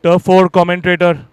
Turf 4 commentator.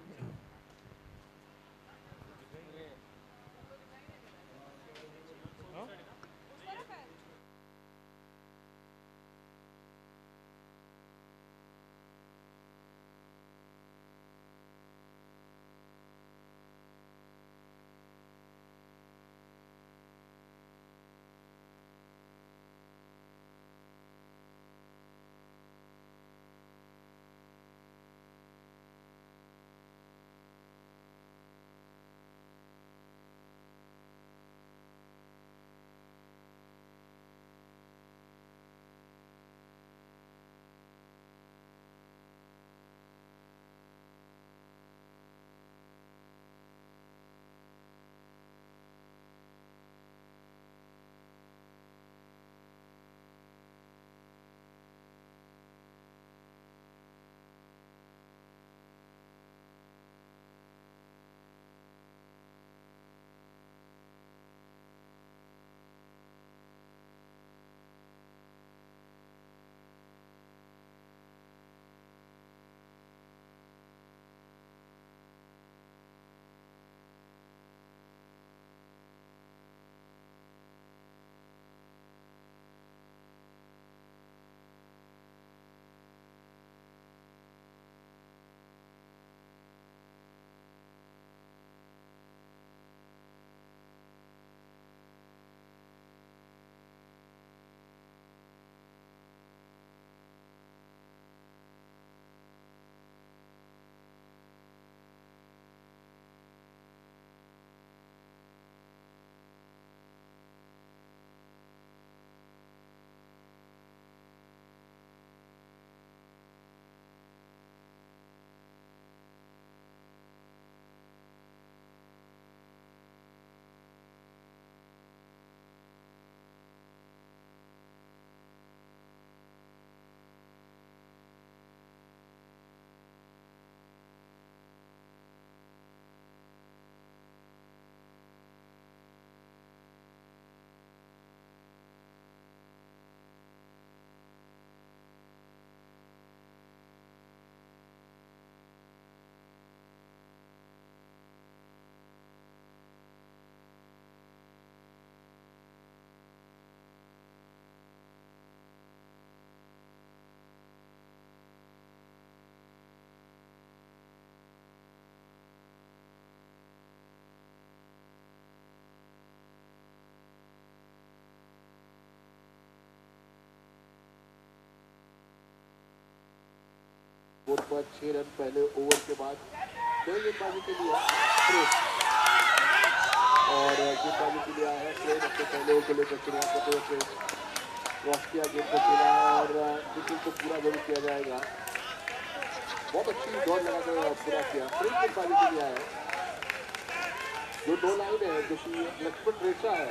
Board पर 6 run पहले over के बाद गेंदबाजी के लिए और गेंदबाजी के लिए आया है फ्रेड अपने पहले ओवर को लेकर शुरुआत करते हुए फ्रेड क्रॉस किया गेंद को खेला और विकेट को पूरा जरूर किया जाएगा। बहुत अच्छी दौड़ लगाकर पूरा किया फ्रेड गेंदबाजी के लिए आया है। जो 2 लाइन है जो कि लक्ष्मण रेखा है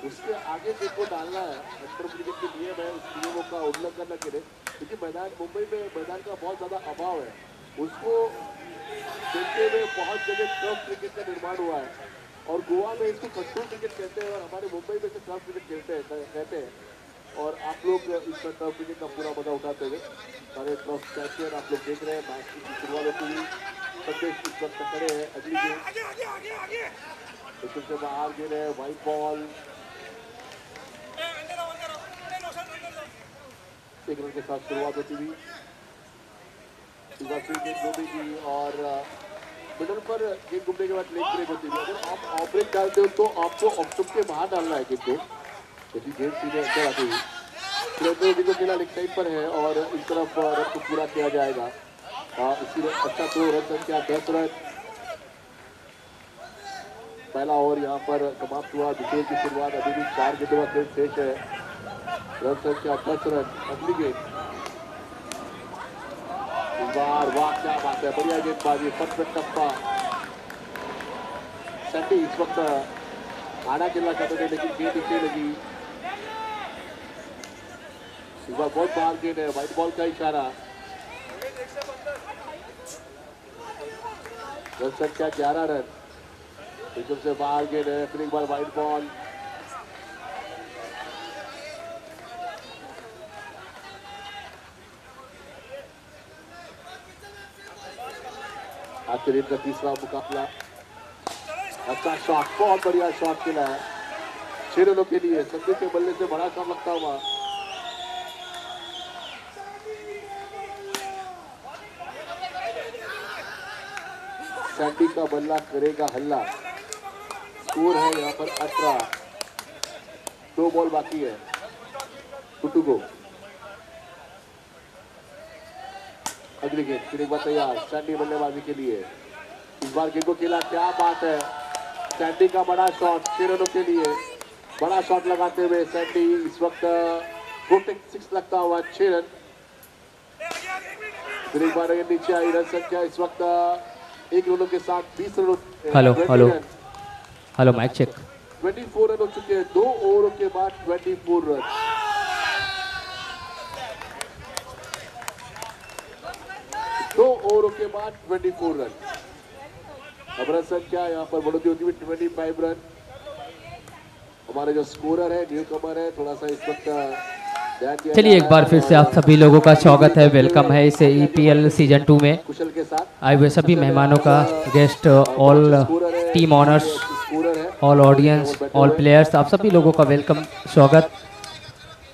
उसके आगे गेंद को डालना है। अंतर क्रिकेट के नियम है, उस नियमों का उल्लंघन न करें क्योंकि मैदान मुंबई में मैदान का बहुत ज़्यादा अभाव है। उसको देखते हुए बहुत जगह टर्फ क्रिकेट का निर्माण हुआ है और गोवा में इसको कंट्रोल क्रिकेट कहते हैं और हमारे मुंबई में से टर्फ क्रिकेट कहते हैं और आप लोग इसमें टर्फ क्रिकेट का पूरा मजा उठाते हुए सारे टर्फ चैंपियन आप लोग देख रहे हैं। मैच की शुरुआत होती हुई संदेश इस वक्त खड़े हैं। अगली गेंद इसमें से बाहर गेंद है, व्हाइट बॉल एक रन के साथ शुरुआत होती हुई की और मिडल पर गेंद घूमने के बाद लेग ब्रेक होती है। अगर आप ऑफ ब्रेक डालते हो तो आपको ऑफ स्टंप के बाहर डालना है गेंद को, क्योंकि गेंद सीधे अंदर आती हुई सुरेंद्र को खेला लेग साइड पर है और इस तरफ रन को पूरा किया जाएगा। इसी अच्छा तो रन संख्या 10 रन पहला ओवर यहाँ पर समाप्त हुआ। दूसरे की शुरुआत अभी भी 4 गेंदों का खेल शेष है। रन संख्या 10 रन। अगली गेंद बार वाह क्या बात है, बढ़िया गेंदबाजी परफेक्ट टप्पा। सैंडी इस वक्त आड़ा खेलना चाहते थे लेकिन गेंद नीचे लगी। इस बार बहुत बाहर गेंद है, व्हाइट बॉल का इशारा। रन संख्या 11 रन। एकदम से बाहर गेंद है, फिर एक बार व्हाइट बॉल। आज के दिन का तीसरा मुकाबला। अच्छा शॉट, बहुत बढ़िया शॉट खेला है 6 रनों के लिए। संदीप के बल्ले से बड़ा काम लगता हुआ। सैंडी का बल्ला करेगा हल्ला। स्कोर है यहाँ पर 18, 2 बॉल बाकी है। To go. अगली गेंद फिर एक बार तैयार सैंडी बल्लेबाजी के लिए। इस बार गेंद को खेला, क्या बात है। सैंडी का बड़ा शॉट 6 रनों के लिए। बड़ा शॉट लगाते हुए सैंडी इस वक्त 6 लगता हुआ 6 रन। फिर एक बार नीचे आई। रन संख्या इस वक्त 1 रनों के साथ 20 रनों। Hello mic check. 24 रन हो चुके हैं 2 ओवरों के बाद 24 रन। दो ओवरों के बाद 24 रन। अब रन संख्या यहाँ पर बढ़ोतरी होती हुई 25 रन। हमारे जो स्कोरर है न्यू कमर है, थोड़ा सा इस वक्त चलिए एक बार फिर से आप सभी लोगों का स्वागत है, वेलकम है इस EPL सीजन 2 में कुशल के साथ आए हुए सभी मेहमानों का, guest, all team honours, all audience, all players, आप सभी लोगों का वेलकम, स्वागत।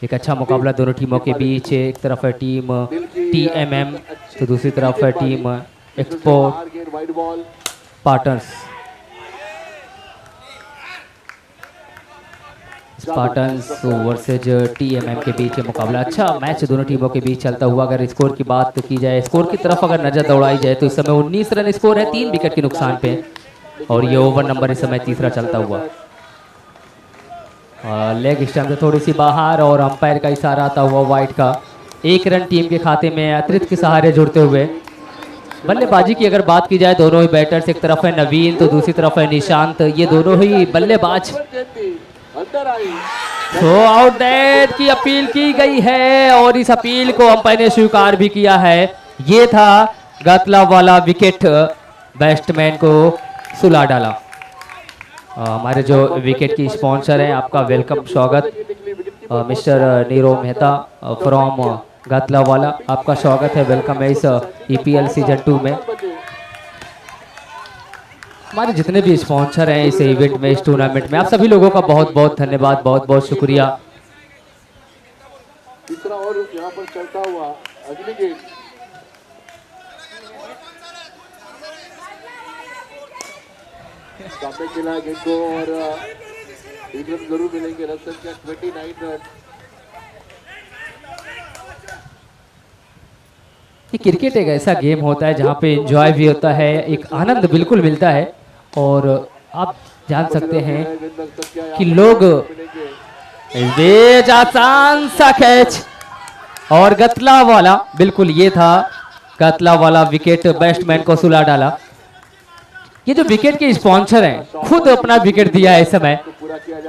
एक अच्छा मुकाबला दोनों टीमों के बीच। एक तरफ है टीम TMM तो दूसरी तरफ है team export partners. Spartans versus TMM के बीच मुकाबला। अच्छा मैच दोनों टीमों के बीच चलता हुआ। अगर स्कोर की बात की जाए, स्कोर की तरफ अगर नजर दौड़ाई जाए तो इस समय 19 रन स्कोर है, 3 विकेट के नुकसान पे। और ये ओवर नंबर इस समय तीसरा चलता हुआ। लेग स्टंप से थोड़ी सी बाहर और अंपायर का इशारा आता हुआ वाइड का। 1 रन टीम के खाते में अतिरिक्त के सहारे जुड़ते हुए। बल्लेबाजी की अगर बात की जाए, दोनों ही बैटर्स, एक तरफ है नवीन तो दूसरी तरफ है निशांत, ये दोनों ही बल्लेबाज। थ्रो आउट डेट की अपील की गई है और इस अपील को अंपायर ने स्वीकार भी किया है। ये था गतला वाला विकेट, बैट्समैन को सुला डाला। हमारे जो विकेट की स्पॉन्सर हैं, आपका वेलकम, स्वागत। मिस्टर नीरव मेहता फ्रॉम गतला वाला, आपका स्वागत है, वेलकम है इस EPL सीजन 2 में। हमारे जितने भी स्पॉन्सर हैं इस इवेंट में, इस टूर्नामेंट में, आप सभी लोगों का बहुत बहुत धन्यवाद, बहुत बहुत शुक्रिया। तीसरा और यहाँ पर चलता हुआ अगली गेंद। सामने खेला गेंद को और 1 रन जरूर मिलेंगे। रन संख्या 29 रन। ये क्रिकेट एक ऐसा गेम होता है जहाँ पे एंजॉय भी होता है, एक आनंद बिल्कुल मिलता है। और आप जान सकते हैं कि लोग आसान सा कैच और गतला वाला, बिल्कुल ये था गतला वाला विकेट, बैट्समैन को सुला डाला। ये जो विकेट के स्पॉन्सर हैं खुद अपना विकेट दिया है इस समय।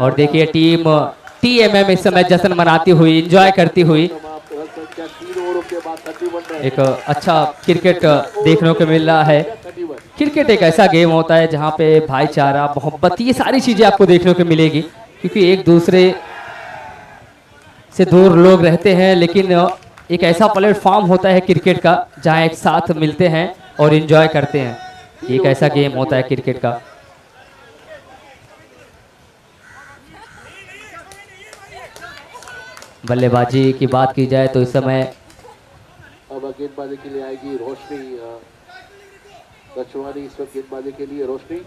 और देखिए टीम TMM इस समय जश्न मनाती हुई, एंजॉय करती हुई। एक अच्छा क्रिकेट देखने को मिल रहा है। क्रिकेट एक ऐसा गेम होता है जहाँ पे भाईचारा, मोहब्बत, ये सारी चीजें आपको देखने को मिलेगी, क्योंकि एक दूसरे से दूर लोग रहते हैं, लेकिन एक ऐसा प्लेटफॉर्म होता है क्रिकेट का जहाँ एक साथ मिलते हैं और एंजॉय करते हैं। एक ऐसा गेम होता है क्रिकेट का। बल्लेबाजी की बात की जाए तो इस समय अब गेंदबाजी के लिए आएगी रोशनी बचवानी। इस वक्त गेंदबाजी के लिए रोशनी,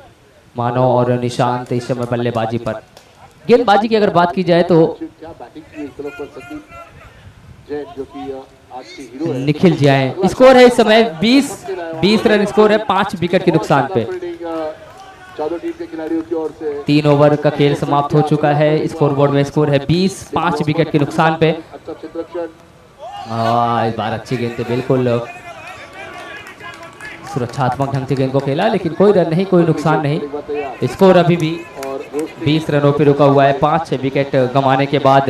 मानव और निशांत इस समय बल्लेबाजी पर। गेंदबाजी की अगर बात की जाए तो क्या बैटिंग की इस तरफ पर संदीप जैन जो कि आज की हीरो है। निखिल जी आए। स्कोर है इस समय 20 रन स्कोर है, 5 विकेट के नुकसान पे। चारों टीम के खिलाड़ियों की ओर से 3 ओवर का खेल समाप्त हो चुका है। स्कोरबोर्ड में स्कोर है 20, 5 विकेट के नुकसान पे। अच्छा क्षेत्ररक्षण, इस बार अच्छी गेंद थी, बिल्कुल सुरक्षात्मक ढंग से गेंद को खेला, लेकिन कोई रन नहीं, कोई नुकसान नहीं। स्कोर अभी भी 20 रनों पे रुका हुआ है, 5 विकेट गंवाने के बाद।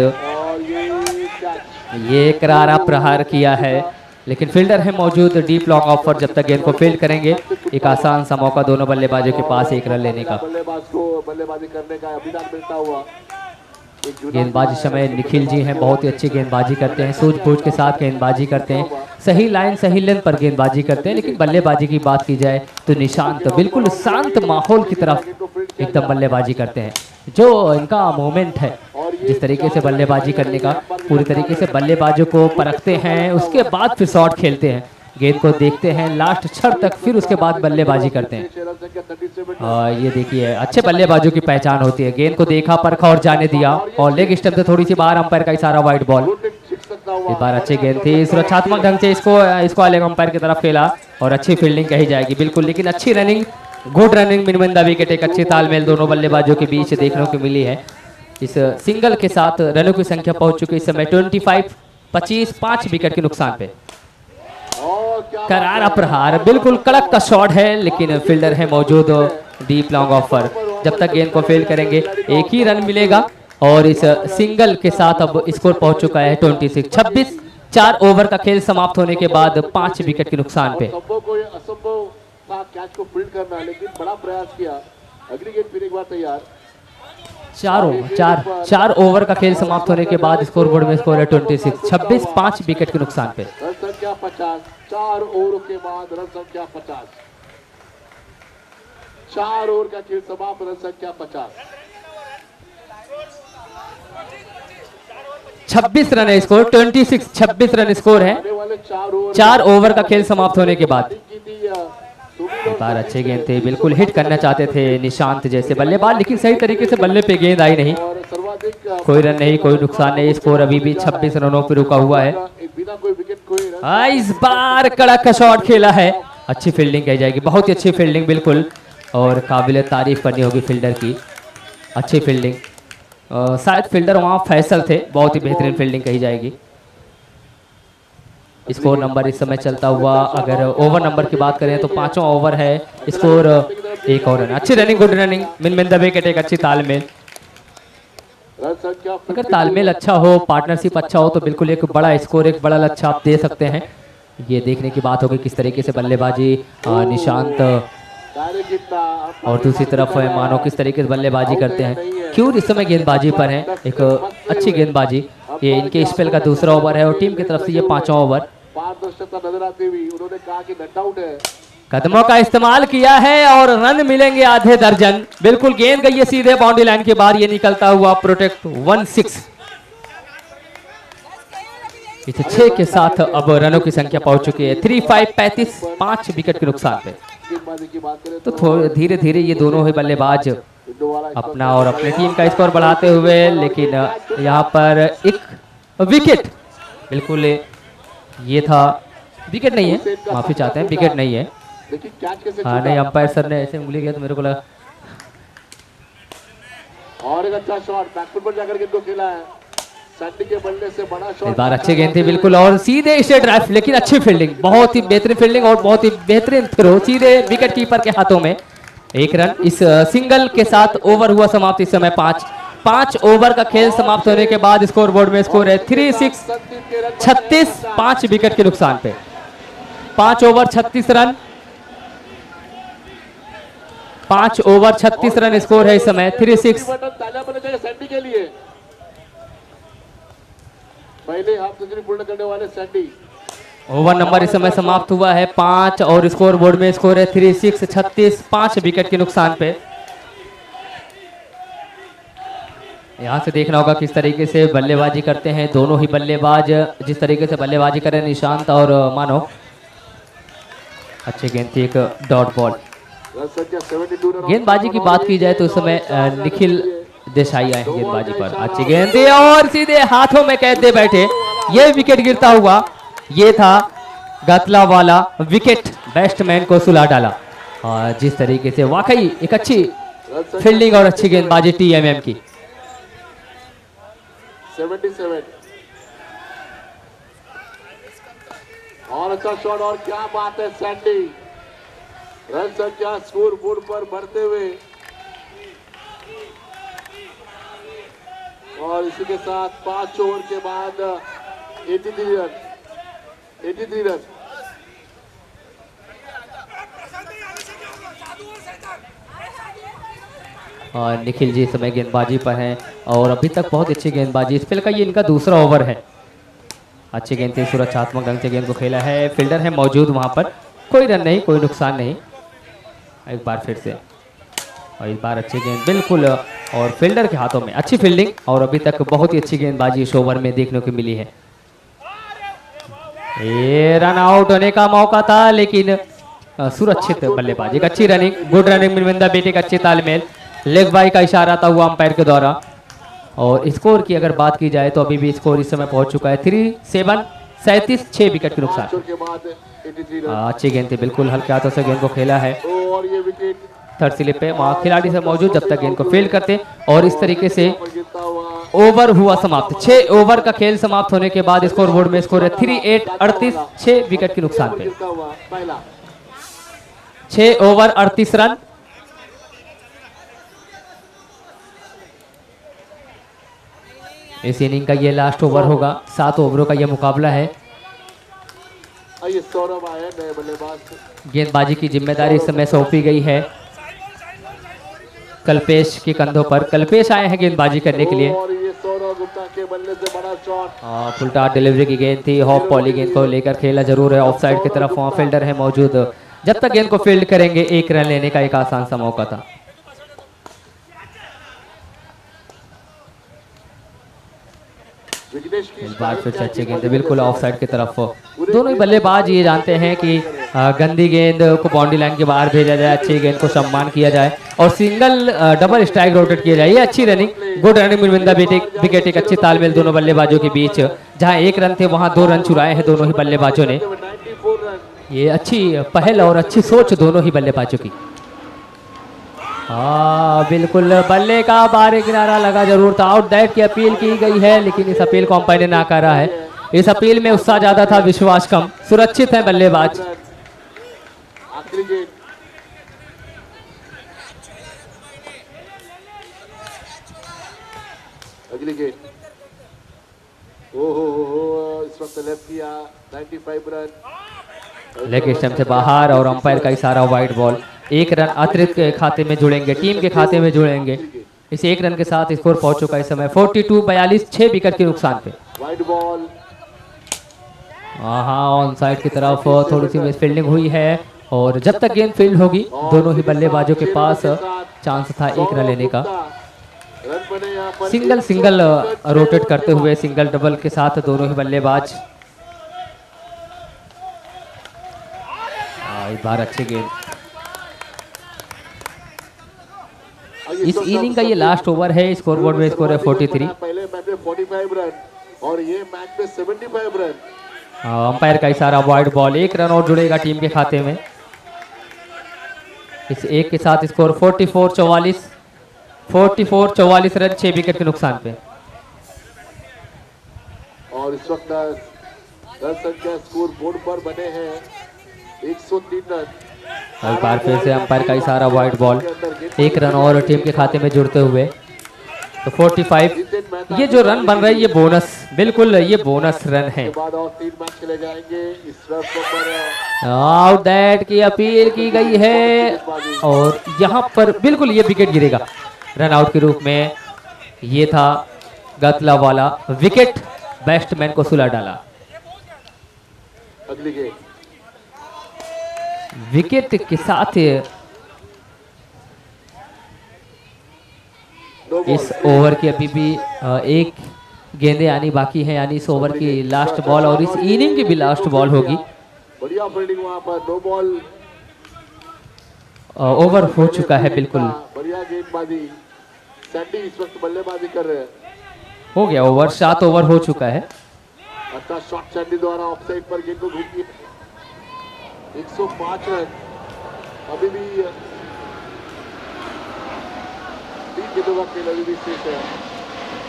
ये करारा प्रहार किया है, लेकिन फील्डर है मौजूद। डीप लॉन्ग ऑफर, जब तक गेंद को फील्ड करेंगे। एक आसान सा मौका दोनों बल्लेबाजों के पास 1 रन लेने का। बल्लेबाज को बल्लेबाजी करने का अभियान मिलता हुआ। गेंदबाज इस समय निखिल जी हैं, बहुत ही अच्छी गेंदबाजी करते हैं, सूझबूझ के साथ गेंदबाजी करते हैं। सही लाइन सही लेंथ पर गेंदबाजी करते हैं, लेकिन बल्लेबाजी की बात की जाए तो निशांत बिल्कुल शांत माहौल की तरफ एकदम बल्लेबाजी करते हैं। जो इनका मोमेंट है, जिस तरीके से बल्लेबाजी करने का, पूरी तरीके से बल्लेबाजों को परखते हैं, उसके बाद फिर शॉट खेलते हैं, गेंद को देखते हैं लास्ट क्षण तक, फिर उसके बाद बल्लेबाजी करते हैं। और ये देखिए अच्छे बल्लेबाजों की पहचान होती है, गेंद को देखा, परखा और जाने दिया, और लेग स्टंप से थोड़ी सी बाहर, अंपायर का इशारा, वाइड बॉल। इस बार अच्छी गेंद थी, सुरक्षात्मक ढंग से इसको लेग अंपायर की तरफ खेला, और अच्छी फील्डिंग कही जाएगी बिल्कुल, लेकिन अच्छी रनिंग, गुड रनिंग मिन द विकेट, एक अच्छी तालमेल दोनों बल्लेबाजों के बीच देखने को मिली है। इस सिंगल के साथ रनों की संख्या पहुंच चुकी है इस समय 25, 25, 5 विकेट के नुकसान पे। करारा प्रहार, बिल्कुल कड़क का शॉट है, लेकिन फील्डर है मौजूद डीप लॉन्ग ऑफर, जब तक गेंद को फील्ड करेंगे एक ही रन मिलेगा। और इस सिंगल के साथ अब स्कोर पहुंच चुका है 26, 26। 4 ओवर का खेल समाप्त होने के बाद 5 विकेट के नुकसान पे। असंभव था कैच को फील्ड करना, लेकिन बड़ा प्रयास किया। अगली गेंद फिर एक बार तैयार। 4 ओवर का खेल समाप्त होने के बाद स्कोरबोर्ड में स्कोर है 26, 26, 5 विकेट के नुकसान पे। रन संख्या 50, 4 ओवरों के बाद रन संख्या 50, 4 ओवर का खेल समाप्त, रन संख्या 50। 26 रन है स्कोर, 26, 26 रन स्कोर है 4 ओवर का खेल समाप्त होने के बाद। बार अच्छे गेंद थे, बिल्कुल हिट करना चाहते थे निशांत जैसे बल्लेबाज, लेकिन सही तरीके से बल्ले पे गेंद आई नहीं। कोई रन नहीं, कोई नुकसान नहीं, स्कोर अभी भी 26 रनों पर रुका हुआ है। इस बार कड़क का शॉट खेला है, अच्छी फील्डिंग कही जाएगी, बहुत ही अच्छी फील्डिंग बिल्कुल, और काबिल तारीफ करनी होगी फील्डर की, अच्छी फील्डिंग। शायद फील्डर वहाँ फैसल थे, बहुत ही बेहतरीन फील्डिंग कही जाएगी। स्कोर नंबर इस समय चलता हुआ, अगर ओवर नंबर की बात करें तो 5वां ओवर है, स्कोर 1 और रन। अच्छी रनिंग, गुड रनिंग मिन द विकेट, एक अच्छी तालमेल। अगर तालमेल अच्छा हो, पार्टनरशिप अच्छा हो, तो बिल्कुल एक बड़ा स्कोर, एक बड़ा लक्ष्य आप दे सकते हैं। ये देखने की बात होगी किस तरीके से बल्लेबाजी निशांत और दूसरी तरफ मानो किस तरीके से बल्लेबाजी करते हैं। क्यों इस समय गेंदबाजी पर हैं, एक अच्छी गेंदबाजी। ये इनके स्पेल का दूसरा ओवर है और टीम की तरफ से ये 5वां ओवर। नजर आती हुई उन्होंने कहा कि नट आउट है, कदमों का इस्तेमाल किया है और रन मिलेंगे आधे दर्जन। बिल्कुल गेंद गई है सीधे बाउंड्री लाइन के बाहर, ये निकलता हुआ प्रोटेक्ट 1-6। इस 6 के साथ अब रनों की संख्या पहुंच चुकी है 3-5, 35, 5 विकेट के नुकसान पे। तो थोड़े धीरे धीरे ये दोनों ही बल्लेबाज अपना और अपने टीम का स्कोर बढ़ाते हुए, लेकिन यहाँ पर एक विकेट, बिल्कुल ये था, विकेट नहीं है, माफी चाहते हैं, विकेट नहीं है। हाँ नहीं, अंपायर सर ने ऐसे उंगली किया तो मेरे को लगा। और एक अच्छा शॉट बैकफुट पर जाकर गेंद को खेला है, सैंडी के बल्ले से बड़ा शॉट। इस बार अच्छी गेंद थी बिल्कुल, और सीधे स्ट्रेट ड्राइव, लेकिन अच्छी फील्डिंग, बहुत ही बेहतरीन फील्डिंग और बहुत ही बेहतरीन थ्रो, सीधे विकेट कीपर के हाथों में। 1 रन इस सिंगल के साथ ओवर हुआ समाप्त। इस समय 5 ओवर का खेल समाप्त होने के बाद स्कोर बोर्ड में स्कोर है 3-6, 36, 5 विकेट के नुकसान पे। 5 over 36 run, 5 over 36 run score है इस समय 3-6। सैंडी के लिए पहले हाफ सेंचुरी पूर्ण करने वाले सैंडी। ओवर नंबर इस समय समाप्त हुआ है 5 और स्कोर बोर्ड में स्कोर है 3-6, 36, 5 विकेट के नुकसान पे। यहाँ से देखना होगा किस तरीके से बल्लेबाजी करते हैं दोनों ही बल्लेबाज, जिस तरीके से बल्लेबाजी करें निशांत और मानो। अच्छी गेंद थी, एक डॉट बॉल। गेंदबाजी की बात की जाए तो उस समय निखिल देसाई आए गेंदबाजी पर। अच्छी गेंद थी और सीधे हाथों में कैद दे बैठे, ये विकेट गिरता हुआ, ये था गतला वाला विकेट, बैट्समैन को सुला डाला। और जिस तरीके से वाकई एक अच्छी फील्डिंग और अच्छी गेंदबाजी टीएमएम की। 77 और अच्छा शॉट, और क्या बात है सैंडी, रन संख्या स्कोर बोर्ड पर बढ़ते हुए, और इसी के साथ 5 ओवर के बाद 83 रन। और निखिल जी इस समय गेंदबाजी पर हैं और अभी तक बहुत अच्छी गेंदबाजी, स्पेल का ये इनका दूसरा ओवर है। अच्छी गेंद थी, सुरक्षात्मक ढंग से गेंद को खेला है, फील्डर है मौजूद वहां पर, कोई रन नहीं, कोई नुकसान नहीं। एक बार फिर से, और इस बार अच्छी गेंद बिल्कुल, और फील्डर के हाथों में अच्छी फील्डिंग, और अभी तक बहुत ही अच्छी गेंदबाजी इस ओवर में देखने को मिली है। ये रन आउट होने का मौका था, लेकिन सुरक्षित बल्लेबाजी, एक अच्छी रनिंग, गुड रनिंग मिलविंदा बेटे का अच्छे तालमेल, लेग बाई का इशारा था हुआ अंपायर के द्वारा। और स्कोर की अगर बात की जाए तो अभी भी स्कोर इस समय पहुंच चुका है 3-7, 37-6 विकेट के नुकसान। के बाद 83 रन अच्छी गेंद थी, बिल्कुल हल्के हाथों से गेंद को खेला है, और ये विकेट थर्ड स्लिप पे वहाँ खिलाड़ी से मौजूद, जब तक गेंद को फील्ड करते, और इस तरीके से गिरता हुआ ओवर हुआ समाप्त। 6 ओवर का खेल समाप्त होने के बाद स्कोर बोर्ड में स्कोर है 3-8, 38-6 विकेट के नुकसान पे। गिरता हुआ पहला 6 ओवर 38 रन। इस इनिंग का ये लास्ट ओवर होगा, 7 ओवरों का ये मुकाबला है। आइए सौरभ आए नए बल्लेबाज। गेंदबाजी की जिम्मेदारी इस समय सौंपी गई है कल्पेश के कंधों पर। कल्पेश आए हैं गेंदबाजी करने के लिए। और ये सौरभ गुप्ता के बल्ले से बड़ा शॉट, फुलटा डिलीवरी की गेंद थी, हॉप पॉली गेंद को लेकर खेला जरूर है, ऑफ साइड की तरफ वहाँ फील्डर है मौजूद, जब तक गेंद को फील्ड करेंगे 1 रन लेने का एक आसान सा मौका था। विघ्नेश की इस बार फिर से अच्छी गेंद है, बिल्कुल ऑफ साइड की तरफ। दोनों ही बल्लेबाज ये जानते हैं कि गंदी गेंद को बाउंड्री लाइन के बाहर भेजा जाए, अच्छी गेंद को सम्मान किया जाए, और सिंगल डबल स्ट्राइक रोटेट किया जाए। ये अच्छी रनिंग, गुड रनिंग मिलविंदा विकेट, एक अच्छी तालमेल दोनों बल्लेबाजों के बीच। जहां 1 रन थे वहां 2 रन चुराए हैं दोनों ही बल्लेबाजों ने। 94 रन। ये अच्छी पहल और अच्छी सोच दोनों ही बल्लेबाजों की। हाँ बिल्कुल, बल्ले का बाहरी किनारा लगा जरूर था, आउट दैट की अपील की गई है, लेकिन इस अपील को अंपायर ने नकारा है। इस अपील में उत्साह ज्यादा था, विश्वास कम। सुरक्षित है बल्लेबाज। आखिरी गेंद अगली गेंद, ओहो इस वक्त लेफ्ट किया, 95 रन। लेग स्टंप से बाहर, और अंपायर का इशारा वाइड बॉल। 1 रन अतिरिक्त के खाते में जुड़ेंगे, टीम के खाते में जुड़ेंगे। इस 1 रन के साथ स्कोर पहुंच चुका है इस समय 42-42, 6 विकेट के नुकसान पे। वाइड बॉल, हाँ ऑन साइड की तरफ थोड़ी सी मिस फील्डिंग हुई है, और जब तक गेंद फील्ड होगी दोनों ही बल्लेबाजों के पास चांस था 1 रन लेने का। रन बने यहाँ पर सिंगल रोटेट करते हुए, सिंगल डबल के साथ दोनों ही बल्लेबाज। इस बार अच्छी गेंद। इस इनिंग का ये लास्ट ओवर है, स्कोर बोर्ड में स्कोर है 43। पहले मैच में 45 रन और ये मैच में 75 रन। अंपायर का इशारा वाइड बॉल, 1 रन और जुड़ेगा टीम के खाते में। इस 1 के साथ स्कोर 44-44 रन, 6 विकेट के नुकसान पे। और इस वक्त रन संख्या स्कोर बोर्ड पर बने हैं 103 रन। एक बार फिर से अंपायर का इशारा वाइड बॉल, 1 रन और टीम के खाते में जुड़ते हुए तो 45। ये जो रन बन रहे हैं ये बोनस, बिल्कुल ये बोनस रन है। बाद और 3 मैच खेले जाएंगे। इस पर आउट दैट की अपील की गई है, और यहाँ पर बिल्कुल ये विकेट गिरेगा रन आउट के रूप में। ये था गतला वाला विकेट, बैट्समैन को सुला डाला। अगली गेंद विकेट के साथ इस ओवर की अभी भी 1 गेंदें आनी बाकी हैं, यानी इस ओवर की लास्ट बॉल और इस इनिंग की भी लास्ट बॉल होगी। बढ़िया फील्डिंग वहां पर, 2 बॉल ओवर हो चुका है बिल्कुल, बढ़िया गेंदबाजी। सैंडी इस वक्त बल्लेबाजी कर रहे हैं। हो गया ओवर, 7 ओवर हो चुका है। अच्छा शॉट सैंडी द्वारा ऑफसाइड पर गेंद को घूमी 105 रन। अभी भी 3 गेंदों का खेल अभी भी शेष है,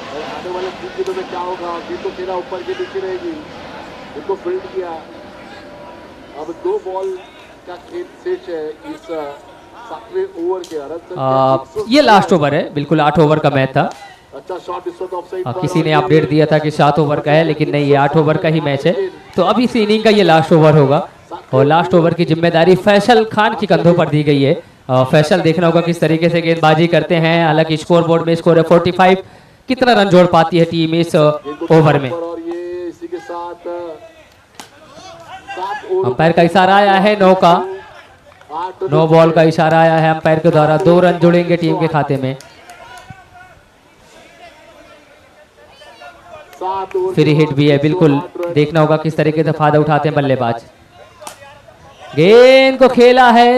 और आने वाले 3 गेंदों में क्या होगा। गेंद को खेला ऊपर के नीचे रहेगी, गेंद को फील्ड किया। अब 2 बॉल का खेल शेष है इस 7वें ओवर के। ये लास्ट ओवर है, बिल्कुल 8 ओवर का मैच था। अच्छा शॉट इस वक्त ऑफसाइड पर। किसी ने अपडेट दिया था कि 7 ओवर का है, लेकिन नहीं, ये 8 ओवर का ही मैच है। तो अभी इस इनिंग का ये लास्ट ओवर होगा, और लास्ट ओवर की जिम्मेदारी फैसल खान की कंधों पर दी गई है। फैसल देखना होगा किस तरीके से गेंदबाजी करते हैं। हालांकि स्कोर बोर्ड में स्कोर है 45। कितना रन जोड़ पाती है टीम इस ओवर में। और ये इसी के साथ 7 ओवर अंपायर का इशारा आया है 9 का, 8 नो बॉल का इशारा आया है अंपायर के द्वारा। 2 रन जुड़ेंगे टीम के खाते में। 7 ओवर फ्री हिट भी है, बिल्कुल देखना होगा किस तरीके से फायदा उठाते हैं बल्लेबाज। गेंद को खेला है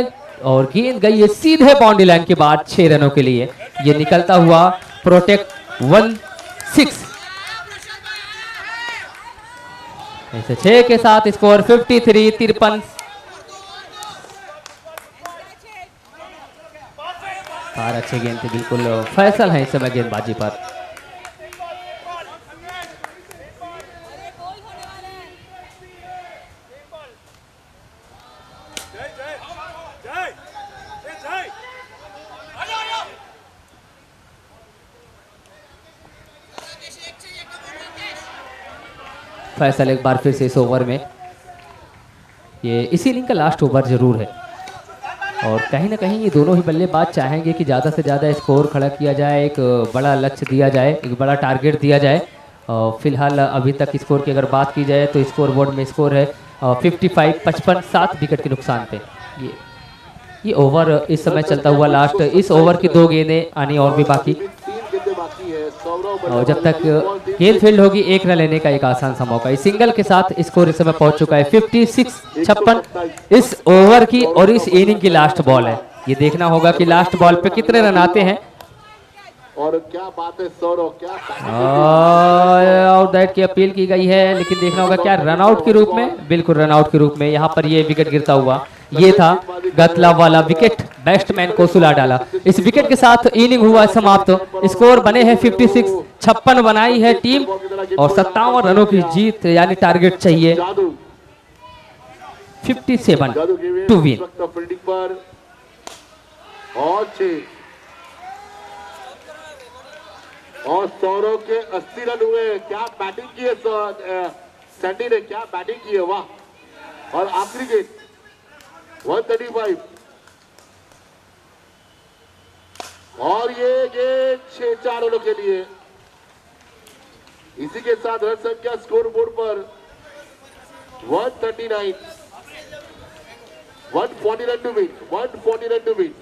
और गेंद गई है सीधे बाउंड्री लाइन के बाद 6 रनों के लिए। ये निकलता हुआ प्रोटेक्ट 1-6। ऐसे 6 के साथ स्कोर 53-53। चार अच्छे गेंद थे, बिल्कुल फैसल है इस समय गेंदबाजी पर। फैसल एक बार फिर से इस ओवर में, ये इसी इनिंग का लास्ट ओवर जरूर है और कहीं ना कहीं ये दोनों ही बल्लेबाज चाहेंगे कि ज़्यादा से ज़्यादा स्कोर खड़ा किया जाए, एक बड़ा लक्ष्य दिया जाए, एक बड़ा टारगेट दिया जाए। फिलहाल अभी तक स्कोर की अगर बात की जाए तो स्कोर बोर्ड में स्कोर है 55-55, 7 विकेट के नुकसान पे। ये ओवर इस समय चलता हुआ लास्ट, इस ओवर की 2 गेंदें आनी और भी बाकी, 3 गेंदें बाकी है। सौरव और जब तक गेंद फील्ड होगी 1 रन लेने का एक आसान सा मौका। इस सिंगल के साथ स्कोर इस समय पहुंच चुका है 56-56 इस ओवर की, और इस इनिंग की लास्ट बॉल है। ये देखना होगा कि लास्ट बॉल पे कितने रन आते हैं। और क्या बात है सौरव, क्या आउट की अपील की गई है, लेकिन देखना होगा क्या रनआउट के रूप में, बिल्कुल रनआउट के रूप में यहाँ पर ये विकेट गिरता हुआ। ये था गतला वाला विकेट, बैट्समैन को सुला डाला। इस विकेट के साथ इनिंग हुआ समाप्त। स्कोर बने हैं 56-56 बनाई है टीम और 57 रनों की जीत, यानी टारगेट चाहिए जादू 57 जादू की टू विन। फील्डिंग पर और 6 और सौरव के 80 रन हुए। क्या बैटिंग की है सैंडी ने, क्या बैटिंग की है, वाह। और आखिरी गेंद 135 और ये गेंद 6-4 रनों के लिए। इसी के साथ रन संख्या स्कोर बोर्ड पर 139, 140 run to win, 140 run to win.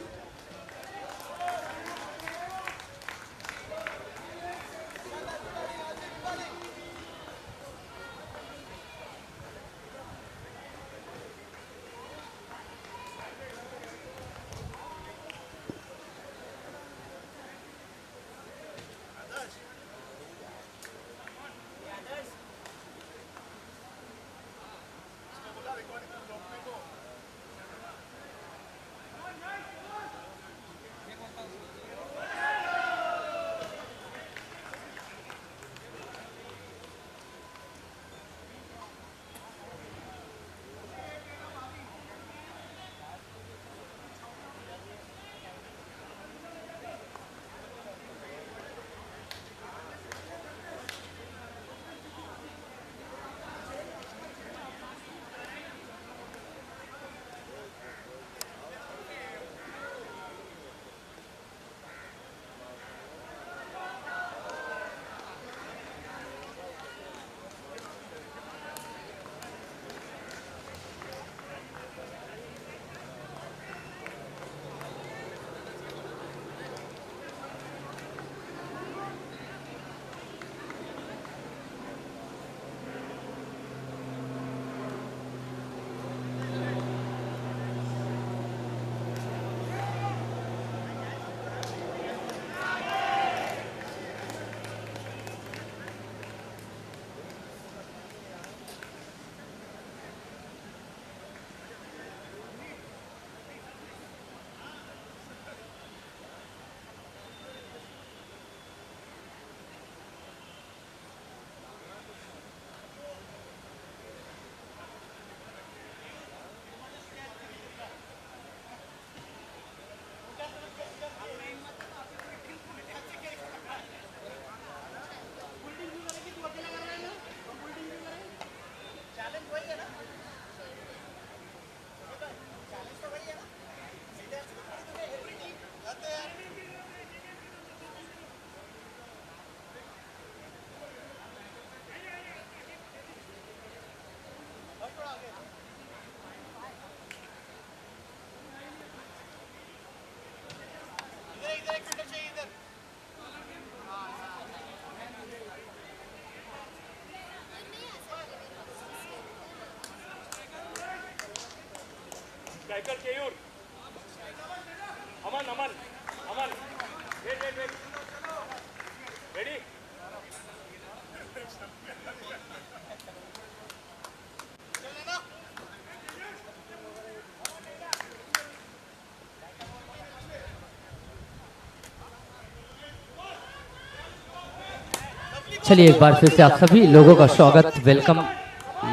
चलिए एक बार फिर से आप सभी लोगों का स्वागत, वेलकम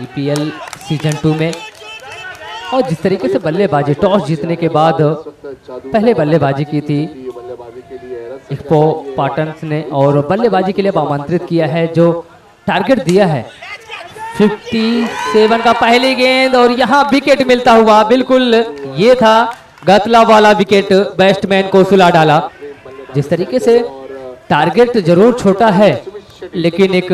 ईपीएल सीजन 2 में। और जिस तरीके से बल्लेबाजी टॉस जीतने के बाद पहले बल्लेबाजी की थी इफ्को पाटन्स ने और बल्लेबाजी के लिए आमंत्रित किया है, जो टारगेट दिया है 57 का पहली गेंद और यहाँ विकेट मिलता हुआ, बिल्कुल ये था गतला वाला विकेट, बैट्समैन को सुला डाला। जिस तरीके से टारगेट जरूर छोटा है लेकिन एक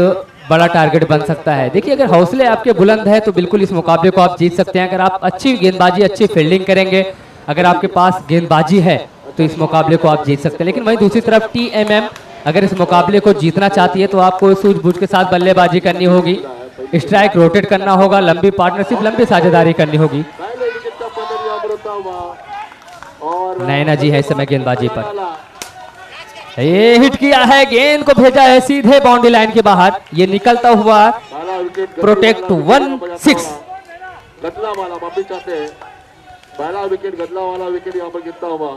बड़ा टारगेट बन सकता है। देखिए अगर हौसले आपके बुलंद है तो बिल्कुल इस मुकाबले को आप जीत सकते हैं। अगर आप अच्छी गेंदबाजी अच्छी फील्डिंग करेंगे, अगर आपके पास गेंदबाजी है तो इस मुकाबले को आप जीत सकते हैं। लेकिन वहीं दूसरी तरफ टीएमएम अगर इस मुकाबले को जीतना चाहती है तो आपको सूझबूझ के साथ बल्लेबाजी करनी होगी, स्ट्राइक रोटेट करना होगा, लंबी पार्टनरशिप लंबी साझेदारी करनी होगी। नैना जी है इस समय गेंदबाजी पर, ये हिट किया है, गेंद को भेजा है सीधे बाउंड्री लाइन के बाहर, ये निकलता हुआ प्रोटेक्ट 1-6। गदला वाला वापस चाहते हैं, पहला विकेट गदला वाला विकेट यहाँ पर गिरता हुआ।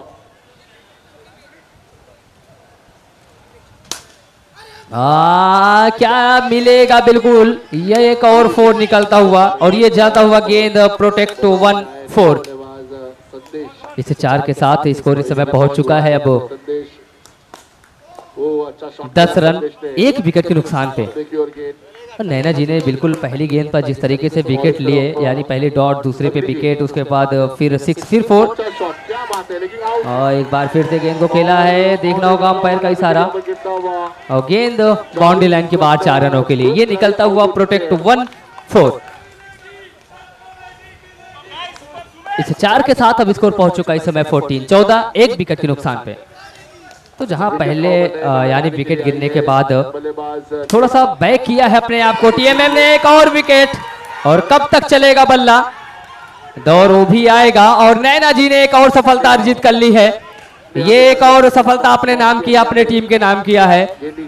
क्या मिलेगा, बिल्कुल ये एक और 4 निकलता हुआ और ये जाता हुआ गेंद प्रोटेक्ट 1-4। इसे 4 के साथ स्कोर इस समय पहुंच चुका है अब 10 रन 1 विकेट के नुकसान पे। और नैना जी ने बिल्कुल पहली गेंद पर जिस तरीके से विकेट लिए, यानी पहली डॉट, दूसरे पे विकेट, उसके बाद फिर 6 फिर 4 और एक बार फिर से गेंद को खेला है, देखना होगा अंपायर का इशारा और गेंद बाउंड्री लाइन के बाहर 4 रनों के लिए, ये निकलता हुआ प्रोटेक्ट 1-4। इस 4 के साथ अब स्कोर पहुंच चुका है इस समय 14 1 विकेट के नुकसान पे। तो जहां पहले यानी विकेट गिरने के बाद थोड़ा सा बैक किया है अपने आप को टीएमएम ने, एक और विकेट और कब तक चलेगा बल्ला, दौर वो भी आएगा और नैना जी ने एक और सफलता अर्जित कर ली है। ये एक और सफलता अपने नाम किया, अपने टीम के नाम किया है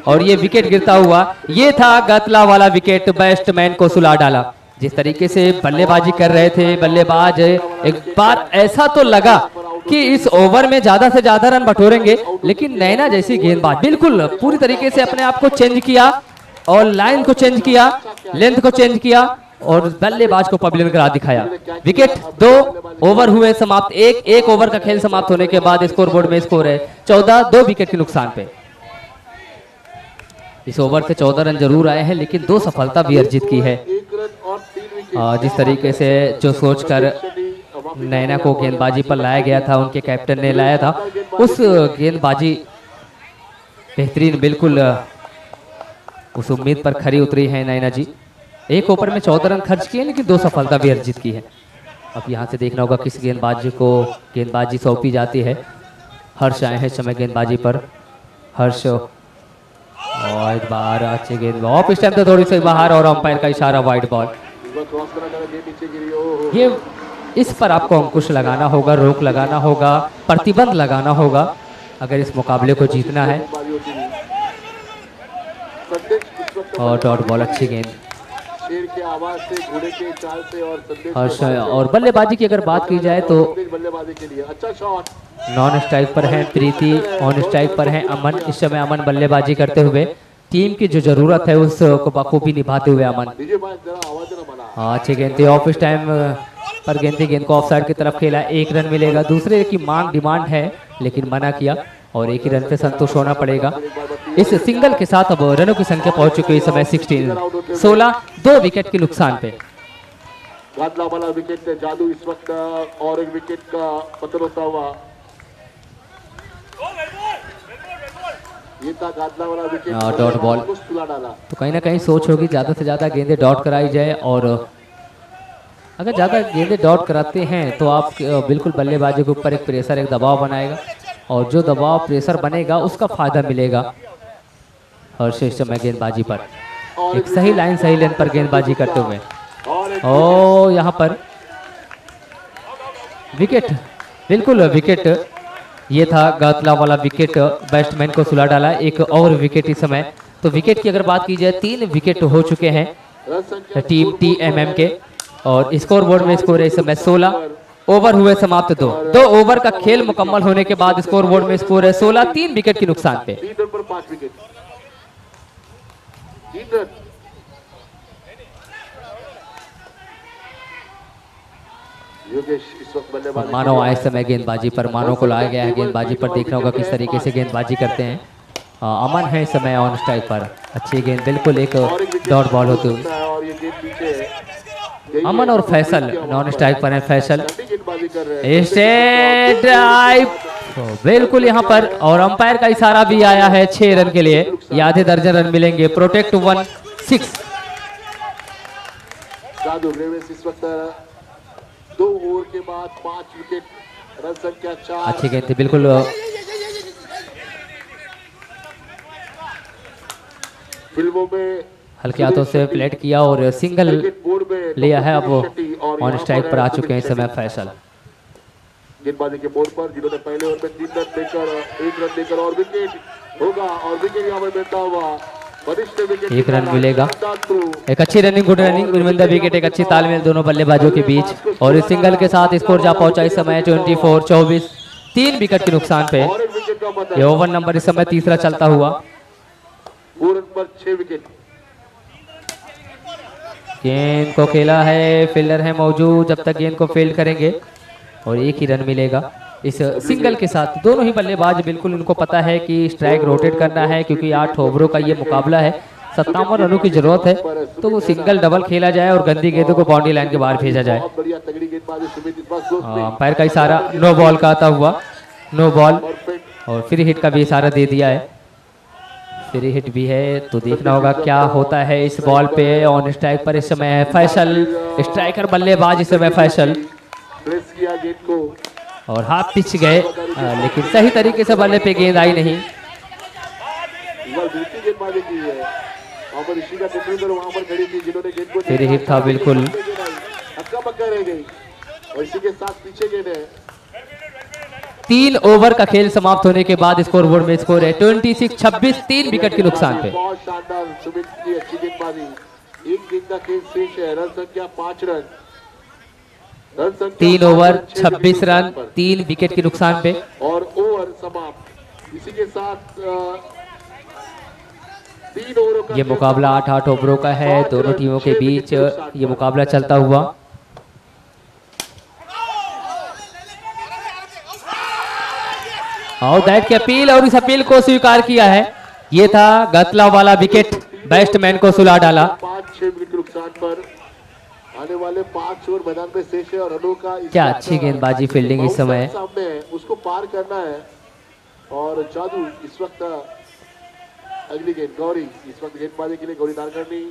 और ये विकेट गिरता हुआ, ये था गतला वाला विकेट, बैट्समैन को सुला डाला। जिस तरीके से बल्लेबाजी कर रहे थे बल्लेबाज, एक बार ऐसा तो लगा कि इस ओवर में ज्यादा से ज्यादा रन बटोरेंगे, लेकिन नैना जैसी गेंदबाज बिल्कुल पूरी तरीके से अपने आप को चेंज किया और लाइन को चेंज किया, लेंथ को चेंज किया और बल्लेबाज को पबलिन करा दिखाया। विकेट 2 ओवर हुए समाप्त, एक ओवर का खेल समाप्त होने के बाद स्कोरबोर्ड में स्कोर है 14 2 विकेट के नुकसान पे। इस ओवर से 14 रन जरूर आए हैं लेकिन 2 सफलता भी अर्जित की है। जिस तरीके से जो सोचकर नैना को गेंदबाजी पर लाया गया था, उनके कैप्टन ने लाया था, उस गेंदबाजी बेहतरीन, बिल्कुल उस उम्मीद पर खरी उतरी है नैना जी। एक ओवर में 14 रन खर्च किए लेकिन 2 सफलता भी अर्जित की है। अब यहाँ से देखना होगा किस गेंदबाजी को गेंदबाजी सौंपी जाती है। हर्ष आए हैं इस समय गेंदबाजी पर, हर्ष और एक बार अच्छे गेंद ऑफ, इस टाइम तो थोड़ी सी बाहर और अंपायर का इशारा वाइड बॉल। ये इस पर आपको अंकुश लगाना होगा, रोक लगाना होगा, प्रतिबंध लगाना होगा अगर इस मुकाबले को जीतना है। और डॉट बॉल, अच्छी गेंद और बल्लेबाजी की अगर बात की जाए तो नॉन स्ट्राइक पर हैं प्रीति, ऑन स्ट्राइक पर हैं अमन। इस समय अमन बल्लेबाजी करते हुए टीम की जो जरूरत है उसको बखूबी निभाते हुए अमन। अच्छी गेंद थी, ऑफ इस टाइम पर गेंद को ऑफ साइड की तरफ खेला, 1 रन मिलेगा। दूसरे की मांग डिमांड है लेकिन मना किया और 1 ही रन पे संतुष्ट होना पड़ेगा। इस सिंगल के साथ अब रनों की संख्या पहुंच चुकी है इस समय 16 2 विकेट के नुकसान पे। गादला वाला विकेट जादू इस वक्त और एक विकेट का पतन होता हुआ, ये था गादला वाला विकेट डॉट बॉल। तो कहीं ना कहीं सोच होगी ज्यादा से ज्यादा गेंदें डॉट कराई जाए और अगर ज़्यादा गेंदें डॉट कराते हैं तो आप बिल्कुल बल्लेबाजी के ऊपर एक प्रेशर, एक दबाव बनाएगा और जो दबाव प्रेशर बनेगा उसका फायदा मिलेगा। और शेष समय गेंदबाजी पर एक सही लाइन सही लेंथ पर गेंदबाजी करते हुए, ओ यहाँ पर विकेट, बिल्कुल विकेट। ये था गातला वाला विकेट, बैट्समैन को सुला डाला। एक और विकेट इस समय। तो विकेट की अगर बात की जाए 3 विकेट हो चुके हैं रन संख्या टीम TMM के। और स्कोर बोर्ड में स्कोर है इस समय 16। ओवर हुए समाप्त 2 ओवर का खेल मुकम्मल होने के बाद स्कोर बोर्ड में स्कोर है 16, 3 विकेट के नुकसान पे। 3 रन पर 5 विकेट। 3 रन। योगेश इस वक्त बल्लेबाजी। मानव आए समय गेंदबाजी पर, मानव को लाया गया है गेंदबाजी पर। देखना होगा किस तरीके से गेंदबाजी करते हैं। अमन है इस समय ऑन स्ट्राइक पर। अच्छी गेंद, बिल्कुल एक डॉट बॉल होती हुई। और ये गेंद पीछे अमन और फैसल नॉन स्ट्राइक पर है। फैसल गेंदबाजी कर रहे हैं। स्ट्रेट ड्राइव, बिल्कुल यहाँ पर। और अंपायर का इशारा भी आया है 6 रन के लिए। ये आधे दर्जन रन मिलेंगे। प्रोटेक्ट 1-6। जादू रेवेस इस वक्त 2 ओवर के बाद 5 विकेट, रन संख्या 4। अच्छी गेंद थी, बिल्कुल फिल्मों में हल्के हाथों से प्लेट किया और सिंगल क्रिकेट बोर्ड में लिया है। अब वो और ऑन यहाँ स्ट्राइक पर आ है चुके हैं इस समय सुमित फैसल। गेंदबाजी के बोर्ड पर, जिन्होंने पहले ओवर में 3 रन देकर 1 रन देकर और विकेट होगा। और विकेट यहाँ पर मिलता हुआ वरिष्ठ विकेट 1 रन मिलेगा। एक अच्छी running, good running in the wicket. एक अच्छी तालमेल दोनों बल्लेबाजों के बीच। और इस सिंगल के साथ स्कोर जा पहुंचा इस समय 24-24, 3 विकेट के नुकसान पे। और एक विकेट का मतलब ये ओवर नंबर इस समय तीसरा चलता हुआ। 4 रन पर 6 विकेट। गेंद को खेला है, फील्डर है मौजूद। जब तक गेंद को फील्ड करेंगे और 1 ही रन मिलेगा इस सिंगल के साथ। दोनों ही बल्लेबाज बिल्कुल उनको पता है कि स्ट्राइक रोटेट करना है, क्योंकि 8 ओवरों का ये मुकाबला है। 57 रनों की जरूरत है, तो वो सिंगल डबल खेला जाए और गंदी गेंदों को बाउंड्री लाइन के बाहर भेजा जाए। बहुत बढ़िया तगड़ी गेंदबाजी सुमित इस बार स्लोप में। अंपायर का इशारा नो बॉल का आता हुआ, नो बॉल। परफेक्ट। और फ्री हिट का भी इशारा दे दिया है। फ्री हिट भी है, तो देखना होगा क्या होता है इस बॉल पे। ऑन स्ट्राइक पर इस समय है फैसल, स्ट्राइकर बल्लेबाज इस समय फैसल। प्रेस किया गेंद को और हाफ पिच गए, लेकिन सही तरीके से बल्ले पे गेंद आई नहीं। इस बार दूसरी गेंदबाजी की है। वहाँ पर ऋषिका तेंदुलकर वहाँ पर खड़ी थी, जिन्होंने गेंद को फ्री हिट था बिल्कुल। हक्का बक्का रह गई। और इसी के साथ पीछे गेंद है। 3 ओवर का खेल समाप्त होने के बाद स्कोर बोर्ड में स्कोर है 26-26, 3 विकेट के नुकसान पे। बहुत शानदार सुमित की अच्छी गेंदबाजी। एक गेंद का खेल शेष है। रन संख्या 5 रन। 3 ओवर 26 रन, 3 विकेट के नुकसान पे। और ओवर समाप्त। इसी के साथ 3 ओवरों का ये मुकाबला 8-8 ओवरों का है। दोनों टीमों के बीच ये मुकाबला चलता हुआ। और दैट की अपील, और इस अपील को स्वीकार किया है। ये था गतला वाला विकेट, बैट्समैन को सुला डाला। 5-6 विकेट के नुकसान पर आने वाले 5 ओवर मैदान में शेष है। और रनों का क्या अच्छी गेंदबाजी, फील्डिंग इस समय। सामने है, उसको पार करना है। और जादू इस वक्त अगली गेंद गौरी इस वक्त गेंदबाजी के लिए गौरी नारकर्णी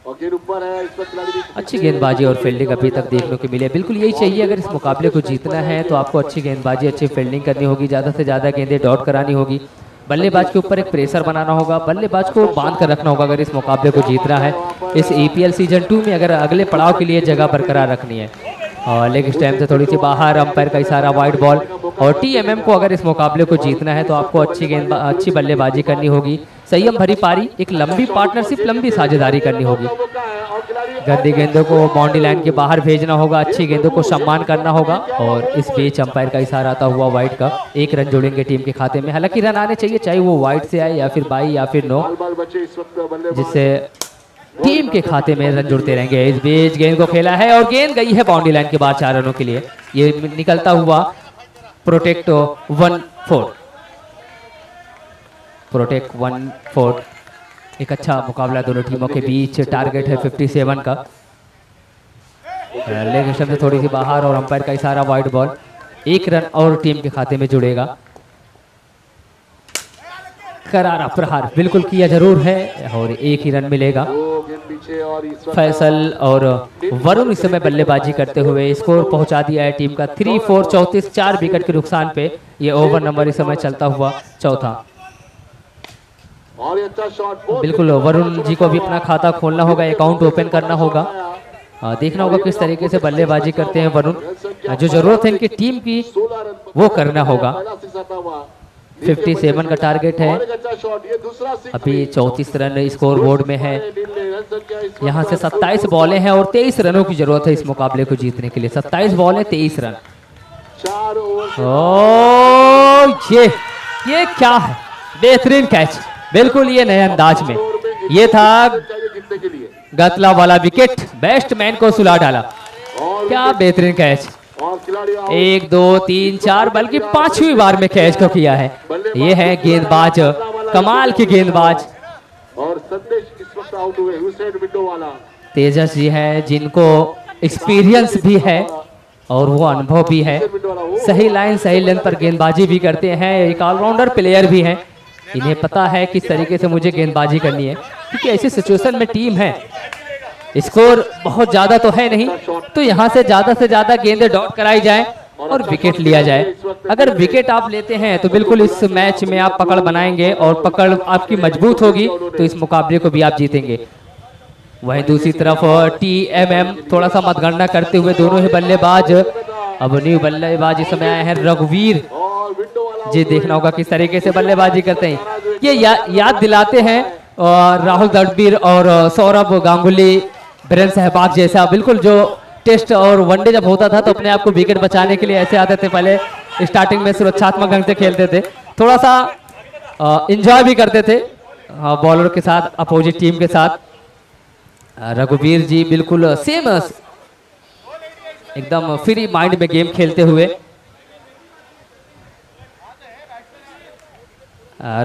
और गेंद ऊपर है। इस वक्त खिलाड़ी अच्छी गेंदबाजी और फील्डिंग अभी तक देखने को मिली है। बिल्कुल यही चाहिए, अगर इस मुकाबले को जीतना है तो आपको अच्छी गेंदबाजी, अच्छी फील्डिंग करनी होगी। ज़्यादा से ज़्यादा गेंदें डॉट करानी होगी। बल्लेबाज के ऊपर एक प्रेशर बनाना होगा, बल्लेबाज को बांध कर रखना होगा अगर इस मुकाबले को जीतना है। इस EPL सीजन 2 में अगर अगले पड़ाव के लिए जगह बरकरार रखनी है। और लेग स्टैम्प से थोड़ी सी बाहर, अंपायर का इशारा वाइड बॉल। और TMM को अगर इस मुकाबले को जीतना है तो आपको अच्छी बल्लेबाजी करनी होगी। संयम भरी पारी, एक लंबी पार्टनरशिप, लंबी साझेदारी करनी होगी। गंदी गेंदों को बाउंड्री लाइन के बाहर भेजना होगा, अच्छी गेंदों को सम्मान करना होगा। और इस बीच अंपायर का इशारा आता हुआ वाइड का। 1 रन जोड़ेंगे टीम के खाते में। हालांकि रन आने चाहिए, चाहे वो वाइड से आए या फिर बाई या फिर नो, जिससे टीम के खाते में रन जुड़ते रहेंगे। इस बीच गेंद को खेला है और गेंद गई है बाउंड्री लाइन के बाद 4 रनों के लिए। ये निकलता हुआ प्रोटेक्ट 1-4। प्रोटेक्ट 1-4। एक अच्छा मुकाबला दोनों टीमों के बीच। टारगेट है 57 का। लेग स्टंप से थोड़ी सी बाहर और अंपायर का इशारा वाइड बॉल। 1 रन और टीम के खाते में जुड़ेगा। करारा प्रहार बिल्कुल किया जरूर है और 1 ही रन मिलेगा। फैसल और वरुण इस समय बल्लेबाजी करते हुए स्कोर पहुंचा दिया है टीम का 3-4, 34, 4 विकेट के नुकसान पे। ये ओवर नंबर इस समय चलता हुआ चौथा। बिल्कुल वरुण जी को भी अपना खाता खोलना होगा, अकाउंट ओपन करना होगा। देखना होगा किस तरीके से बल्लेबाजी करते हैं वरुण। जो जरूरत है इनकी टीम की 16 रन वो करना होगा। पहला सिक्स आता हुआ 57 का टारगेट है। और एक अच्छा शॉट, ये दूसरा सिक्स अभी भी। 34 रन स्कोर बोर्ड में है। रन संख्या इस वक्त यहाँ से 27 बॉलें हैं और 23 रनों की जरूरत है इस मुकाबले को जीतने के लिए। 27 बॉलें 23 रन। 4 ओवर से ओ ये क्या है, बेहतरीन कैच, बिल्कुल ये नए अंदाज में। ये था चाहिए जीतने के लिए। गतला वाला विकेट, बैट्समैन को सुला डाला। और क्या बेहतरीन कैच, और खिलाड़ी आउट। 1 2 3 4 बल्कि 5वीं बार में कैच को किया है। ये है गेंदबाज, कमाल की गेंदबाज और संदेश इस वक्त आउट हुए हुसैन विंडो वाला। तेजस जी है, जिनको एक्सपीरियंस भी है और वो अनुभव भी है। सही लाइन सही लेंथ पर गेंदबाजी भी करते हैं, एक ऑलराउंडर प्लेयर भी हैं। इन्हें पता है किस तरीके से मुझे गेंदबाजी करनी है, क्योंकि ऐसी सिचुएशन में टीम है, स्कोर बहुत ज्यादा तो है नहीं, तो यहाँ से ज्यादा गेंदें डॉट कराई जाए और विकेट लिया जाए। अगर विकेट आप लेते हैं तो बिल्कुल इस मैच में आप पकड़ बनाएंगे और पकड़ आपकी मजबूत होगी तो इस मुकाबले को भी आप जीतेंगे। वहीं दूसरी तरफ TMM थोड़ा सा मतगणना करते हुए दोनों ही बल्लेबाज, अब न्यू बल्लेबाज इस समय आए हैं रघुवीर और विंडो वाला जी। देखना होगा किस तरीके से बल्लेबाजी करते हैं। ये याद दिलाते हैं राहुल द्रविड़ और सौरभ गांगुली, वीरेंद्र सहवाग जैसा। बिल्कुल जो टेस्ट और वनडे जब होता था तो अपने आप को विकेट बचाने के लिए ऐसे आते थे, पहले स्टार्टिंग में सुरक्षात्मक ढंग से खेलते थे, थोड़ा सा एंजॉय भी करते थे बॉलर के साथ, अपोजिट टीम के साथ। रघुवीर जी बिल्कुल सेम एकदम फ्री माइंड में गेम खेलते हुए।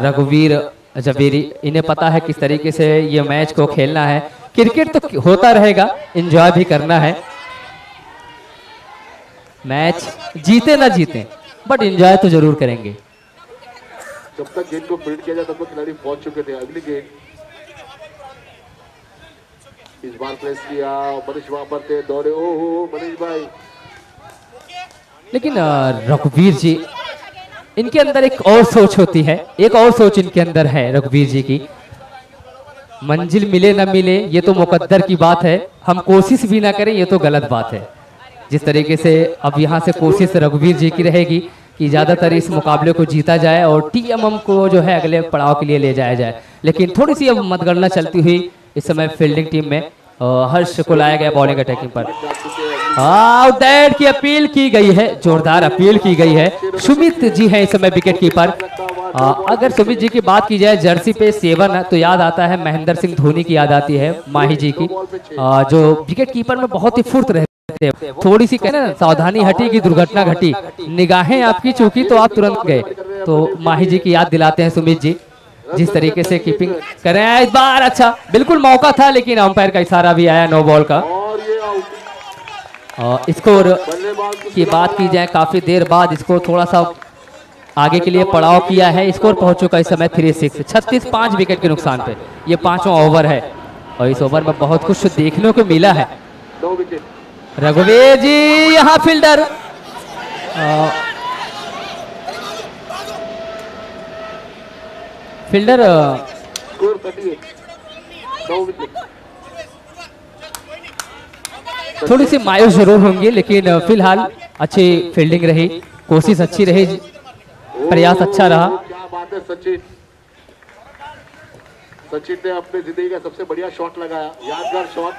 रघुवीर जवेरी, इन्हें पता है किस तरीके से ये मैच को खेलना है। क्रिकेट तो होता रहेगा, एंजॉय भी करना है। मैच जीते ना जीते बट एंजॉय तो जरूर करेंगे। जब तक गेंद को फील्ड किया जाता तब तक खिलाड़ी पहुंच चुके थे। अगली गेंद इस बार प्रेस किया, मनीष वहां पर थे, दौड़े, ओहो मनीष भाई। लेकिन रघुवीर जी, इनके अंदर एक और सोच होती है, एक और सोच इनके अंदर है रघुवीर जी की। मंजिल मिले ना मिले ये तो मुकद्दर की बात है, हम कोशिश भी ना करें ये तो गलत बात है। जिस तरीके से अब यहाँ से कोशिश रघुवीर जी की रहेगी कि ज़्यादातर इस मुकाबले को जीता जाए और TMM को जो है अगले पड़ाव के लिए ले जाया जाए। लेकिन थोड़ी सी अब मतगणना चलती हुई इस समय फील्डिंग टीम में हर्ष को लाया गया बॉलिंग अटैकिंग पर। आउट की अपील की गई है, जोरदार अपील की गई है। सुमित जी हैं इस समय विकेट कीपर। अगर सुमित जी की बात की जाए जर्सी पे 7 तो याद आता है महेंद्र सिंह धोनी की याद आती है, माही जी की, जो विकेट कीपर में बहुत ही फुर्त रहते थे। थोड़ी सी कहना सावधानी हटी की दुर्घटना घटी, निगाहें आपकी चूकी तो आप तुरंत गए, तो माही जी की याद दिलाते हैं सुमित जी। जिस तरीके से कीपिंग कर रहे हैं इस बार, अच्छा बिल्कुल मौका था लेकिन अंपायर का इशारा भी आया, नो बॉल का। और ये आउट। स्कोर की बात की जाए काफी देर बाद इसको थोड़ा सा आगे के लिए पड़ाव किया है। स्कोर पहुंच चुका इस समय 3-6, 36 विकेट के नुकसान पे। ये 5वां ओवर है और इस ओवर में बहुत कुछ देखने को मिला है। 9 विकेट। रघुवीर जी यहाँ फील्डर, फील्डर स्कोर 38, 9 विकेट। थोड़ी सी मायूस जरूर होंगी लेकिन फिलहाल अच्छी फील्डिंग रही, कोशिश अच्छी रही, प्रयास अच्छा रहा। क्या बात है सचिन, सचिन ने अपने जिंदगी का सबसे बढ़िया शॉट लगाया, यादगार शॉट।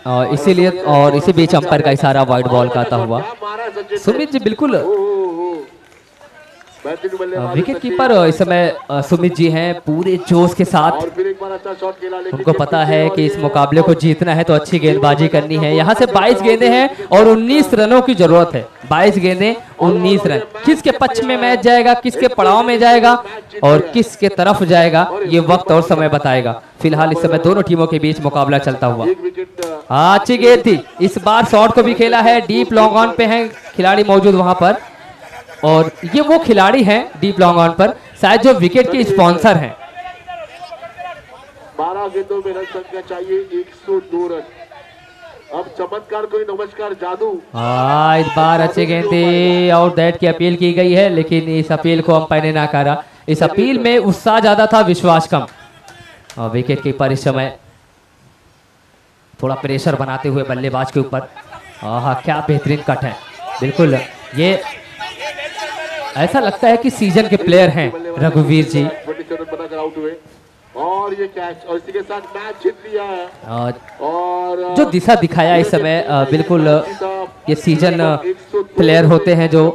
और इसीलिए और इसी बीच अंपायर का इशारा वाइड बॉल का आता हुआ। क्या मारा है सचिन ने। सुमित जी बिल्कुल बेहतरीन बल्लेबाजी विकेट सचिन। कीपर इस समय सुमित जी हैं पूरे जोश के साथ। और फिर एक बार अच्छा शॉट खेला, लेकिन उनको पता है कि इस मुकाबले को जीतना है तो अच्छी गेंदबाजी करनी है। यहाँ से 22 गेंदें हैं और 19 रनों की जरूरत है। 22 गेंदें 19 रन, किसके पक्ष में मैच जाएगा, किसके पड़ाव में जाएगा और किसके तरफ जाएगा ये वक्त और समय बताएगा। फिलहाल इस समय दोनों टीमों के बीच मुकाबला चलता हुआ। एक विकेट। अच्छी गेंद थी, इस बार शॉट को भी खेला है, डीप लॉन्ग ऑन पे हैं खिलाड़ी मौजूद वहां पर, और ये वो खिलाड़ी हैं डीप लॉन्ग ऑन पर शायद जो विकेट के स्पॉन्सर हैं। 12 गेंदों में रन संख्या चाहिए 102 रन। अब चमत्कार कोई नमस्कार जादू। इस बार अच्छी गेंद थी, आउट दैट की अपील की गई है लेकिन इस अपील को अंपायर ने नकारा। इस अपील में उत्साह ज्यादा था, विश्वास कम। और विकेट कीपर इस समय थोड़ा प्रेशर बनाते हुए बल्लेबाज के ऊपर। क्या बेहतरीन कट है, बिल्कुल ये ऐसा लगता है कि सीजन के प्लेयर हैं रघुवीर जी। 27 बनाकर आउट हुए और ये कैच और इसी के साथ मैच जीत लिया है। और जो दिशा दिखाया इस समय बिल्कुल ये सीजन प्लेयर होते हैं जो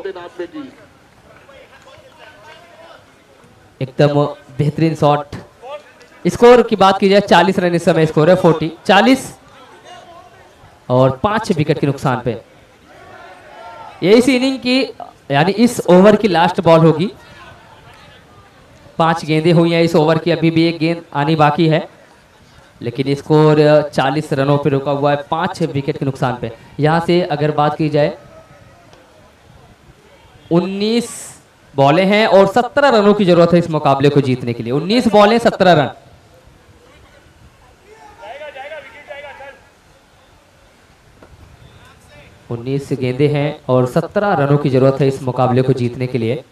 एकदम बेहतरीन शॉट। स्कोर की बात की जाए 40 रन इस समय स्कोर है, 40 और 5 विकेट के नुकसान पे। ये इस इनिंग की यानी इस ओवर की लास्ट बॉल होगी। 5 गेंदें हुई हैं इस ओवर की, अभी भी एक गेंद आनी बाकी है, लेकिन स्कोर 40 रनों पे रुका हुआ है 5 विकेट के नुकसान पे। यहां से अगर बात की जाए 19 बॉलें हैं और 17 रनों की जरूरत है इस मुकाबले को जीतने के लिए। 19 बॉलें 17 रन। उन्नीस गेंदें हैं और 17 रनों की जरूरत है इस मुकाबले को जीतने के लिए।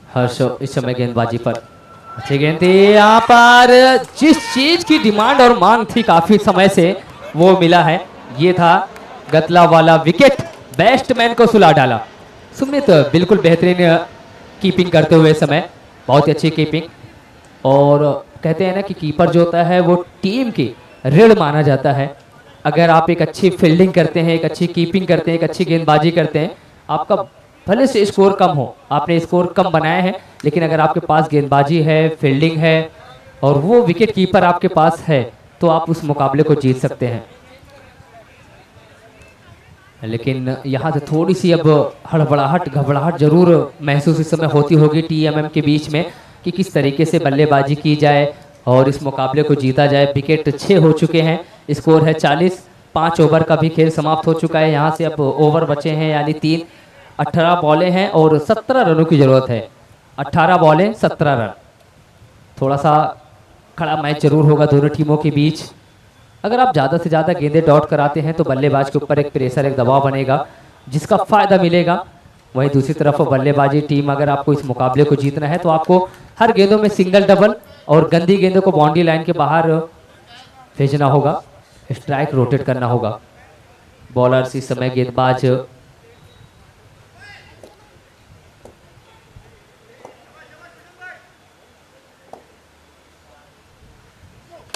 हर्ष इस समय गेंदबाजी पर अच्छी गेंद थी। यहाँ पर जिस चीज की डिमांड और मांग थी काफी समय से वो मिला है। ये था गतला वाला विकेट, बैट्समैन को सुला डाला। सुमित बिल्कुल बेहतरीन कीपिंग करते हुए समय, बहुत ही अच्छी कीपिंग। और कहते हैं ना कि कीपर जो होता है वो टीम की रीढ़ माना जाता है। अगर आप एक अच्छी फील्डिंग करते हैं, एक अच्छी कीपिंग करते हैं, एक अच्छी गेंदबाजी करते हैं, आपका भले से स्कोर कम हो, आपने स्कोर कम बनाया है, लेकिन अगर आपके पास गेंदबाजी है, फील्डिंग है और वो विकेट कीपर आपके पास है तो आप उस मुकाबले को जीत सकते हैं। लेकिन यहाँ से थोड़ी सी अब हड़बड़ाहट घबराहट जरूर महसूस इस समय होती होगी टीएमएम के बीच में कि किस तरीके से बल्लेबाजी की जाए और इस मुकाबले को जीता जाए। विकेट 6 हो चुके हैं, स्कोर है 40। 5 ओवर का भी खेल समाप्त हो चुका है। यहाँ से अब ओवर बचे हैं यानी 3। 18 बॉलें हैं और 17 रनों की जरूरत है। 18 बॉलें 17 रन। थोड़ा सा खड़ा मैच जरूर होगा दोनों टीमों के बीच। अगर आप ज़्यादा से ज़्यादा गेंदें डॉट कराते हैं तो बल्लेबाज के ऊपर एक प्रेशर, एक दबाव बनेगा जिसका फ़ायदा मिलेगा। वहीं दूसरी तरफ बल्लेबाजी टीम, अगर आपको इस मुकाबले को जीतना है तो आपको हर गेंदों में सिंगल, डबल और गंदी गेंदों को बाउंड्री लाइन के बाहर भेजना होगा, स्ट्राइक रोटेट करना होगा। बॉलर्स इस समय गेंदबाज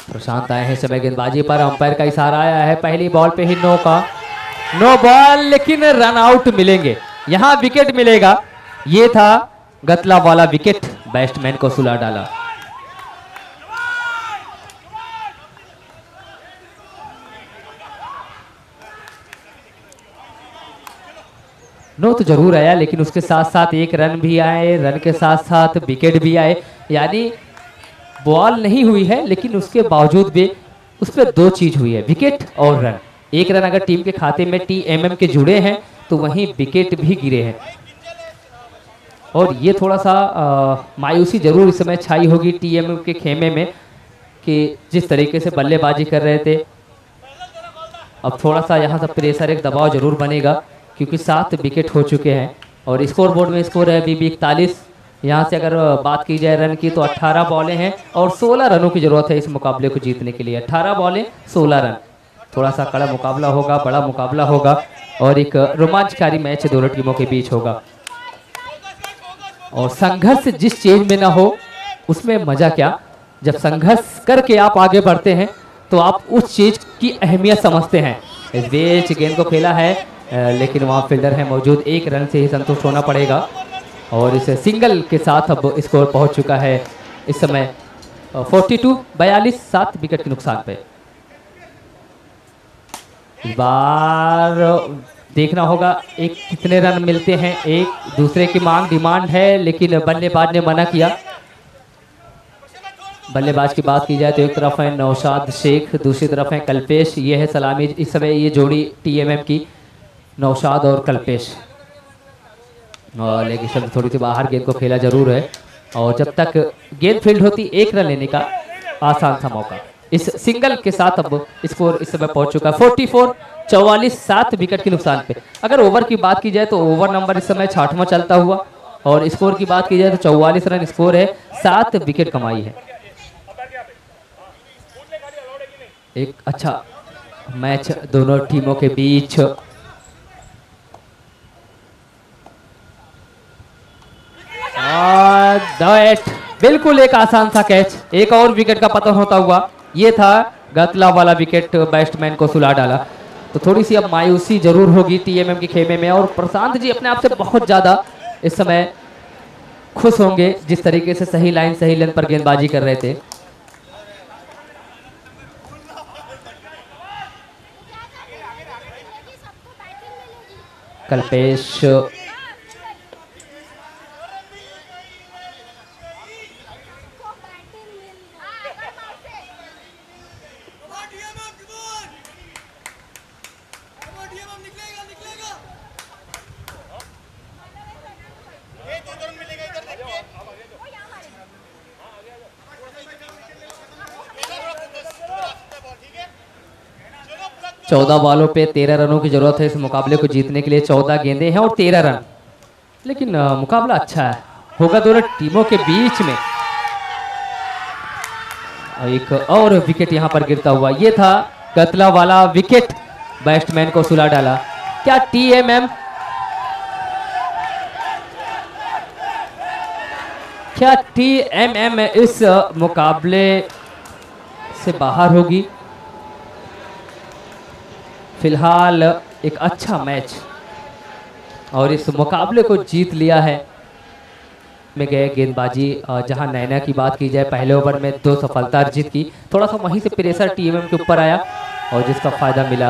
प्रशांत आए हैं समय गेंदबाजी पर। अंपायर का इशारा आया है, पहली बॉल पे ही नो बॉल, लेकिन रन आउट मिलेंगे। यहां विकेट मिलेगा। ये था गतला वाला विकेट, बैट्समैन को सुला डाला। नो तो जरूर आया, लेकिन उसके साथ साथ एक रन भी आए, रन के साथ साथ विकेट भी आए। यानी बॉल नहीं हुई है लेकिन उसके बावजूद भी उस पर 2 चीज हुई है, विकेट और रन। एक रन अगर टीम के खाते में टीएमएम के जुड़े हैं तो वहीं विकेट भी गिरे हैं। और ये थोड़ा सा मायूसी जरूर इस समय छाई होगी टीएमएम के खेमे में कि जिस तरीके से बल्लेबाजी कर रहे थे, अब थोड़ा सा यहाँ से प्रेशर, एक दबाव जरूर बनेगा क्योंकि 7 विकेट हो चुके हैं। और स्कोर बोर्ड में स्कोर है अभी भी 41। यहाँ से अगर बात की जाए रन की तो 18 बॉलें हैं और 16 रनों की जरूरत है इस मुकाबले को जीतने के लिए। 18 बॉलें 16 रन। थोड़ा सा कड़ा मुकाबला होगा, बड़ा मुकाबला होगा और एक रोमांचकारी मैच दोनों टीमों के बीच होगा। और संघर्ष जिस चीज में ना हो उसमें मजा क्या। जब संघर्ष करके आप आगे बढ़ते हैं तो आप उस चीज की अहमियत समझते हैं। इस बीच गेंद को खेला है लेकिन वहाँ फील्डर है मौजूद, 1 रन से ही संतुष्ट होना पड़ेगा। और इस सिंगल के साथ अब स्कोर पहुंच चुका है इस समय 42-42, 7 विकेट के नुकसान पे। इस बार देखना होगा एक कितने रन मिलते हैं। एक दूसरे की डिमांड है लेकिन बल्लेबाज ने मना किया। बल्लेबाज की बात की जाए तो एक तरफ है नौशाद शेख, दूसरी तरफ है कल्पेश। ये है सलामी इस समय ये जोड़ी टीएमएम की, नौशाद और कल्पेश। लेकिन शब्द थोड़ी सी बाहर गेंद को खेला जरूर है और जब तक गेंद फील्ड होती 1 रन लेने का आसान था मौका। इस सिंगल के साथ अब स्कोर इस समय पहुंच चुका है 44-44, 7 विकेट के नुकसान पे। अगर ओवर की बात की जाए तो ओवर नंबर इस समय 60वां चलता हुआ और स्कोर की बात की जाए तो 44 रन स्कोर है, 7 विकेट कमाई है। एक अच्छा मैच दोनों टीमों के बीच। दैट बिल्कुल एक आसान सा कैच, एक और विकेट का पतन होता हुआ। ये था गतला वाला विकेट, बैट्समैन को सुला डाला। तो थोड़ी सी अब मायूसी जरूर होगी टीएमएम के खेमे में, और प्रशांत जी अपने आप से बहुत ज्यादा इस समय खुश होंगे जिस तरीके से सही लाइन सही लेंथ पर गेंदबाजी कर रहे थे। कल्पेश चौदह बॉलों पे 13 रनों की जरूरत है इस मुकाबले को जीतने के लिए। 14 गेंदे हैं और 13 रन, लेकिन मुकाबला अच्छा है होगा दोनों टीमों के बीच में। एक और विकेट यहां पर गिरता हुआ, ये था गतला वाला विकेट, बैट्समैन को सुला डाला। क्या टीएमएम इस मुकाबले से बाहर होगी? फिलहाल एक अच्छा मैच और इस मुकाबले को जीत लिया है में गए गेंदबाजी। जहां नैना की बात की जाए, पहले ओवर में 2 सफलता अर्जित की, थोड़ा सा वहीं से प्रेशर टीएमएम के ऊपर आया और जिसका फायदा मिला